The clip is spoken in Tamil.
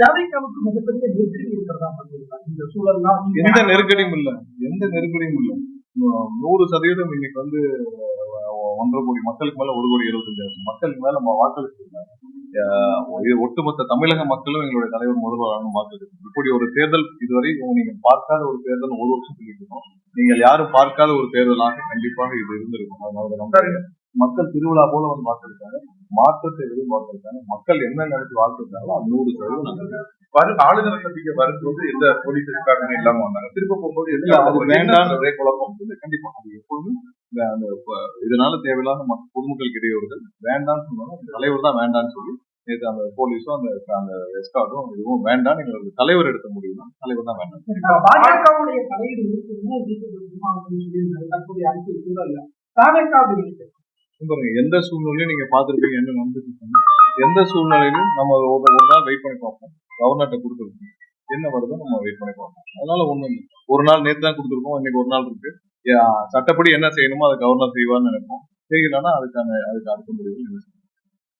ஜாவேக்காவுக்கு மிகப்பெரிய நெருக்கடி இருக்கிறதா இந்த சூழல்லாம் எந்த நெருக்கடியும் இல்லை, எந்த நெருக்கடியும் இல்லை. 100% இன்னைக்கு 1.5 கோடி மக்களுக்கு மேல 1,25,00,000 மக்களுக்கு மேல வாக்களிச்சிருக்காங்க. ஒட்டுமொத்த தமிழக மக்களும் எங்களுடைய தலைவர் முதல்வராக வாக்களிச்சிருக்காங்க. இப்படி ஒரு தேர்தல் இதுவரை நீங்க பார்க்காத ஒரு தேர்தல் 1 வருஷம் சொல்லிட்டு நீங்கள் யாரும் பார்க்காத ஒரு தேர்தலாக கண்டிப்பாக இது இருந்திருக்கும். அதனால மக்கள் திருவிழா போல வாக்களித்தாங்க, மாற்றத்தை எதிர்பார்த்திருக்காங்க. மக்கள் என்ன நினைச்சு வாக்களித்தாங்களோ அது 100% ஆளுநர் சந்திக்க வரும்போது எந்த போலீஸ் ரெக்கார்டுமே இல்லாம வந்தாங்க. திரும்ப போகும்போது அது வேண்டாம் குழப்பம் கண்டிப்பா அது எப்பொழுதும் இதனால தேவையில்லாத பொதுமக்கள் இடையூறுகள் வேண்டாம்னு சொன்னாலும் தலைவர் தான் வேண்டாம்னு சொல்லி நேற்று அந்த போலீஸும் அந்த எஸ்கார்டும் இதுவும் வேண்டாம், எங்களுக்கு தலைவர் எடுத்த முடியும் தான், தலைவர் தான் வேண்டாம். பாஜகவுடைய தலையீடு எந்த சூழ்நிலையும் நீங்க பாத்துருப்பீங்க, என்ன நடந்துட்டு எந்த சூழ்நிலையிலும் நம்ம ஒரு நாள் வெயிட் பண்ணி பார்ப்போம். கவர்னர்கிட்ட கொடுத்துருக்கோம், என்ன வருதோ நம்ம வெயிட் பண்ணி பார்ப்போம். அதனால ஒண்ணும் இல்லை. ஒரு நாள் நேற்று தான் கொடுத்துருக்கோம், இன்னைக்கு ஒரு நாள் இருக்கு. சட்டப்படி என்ன செய்யணுமோ அதை கவர்னர் செய்வார்னு நினைப்போம். செய்யலன்னா அதுக்கு அடுத்த முடிவு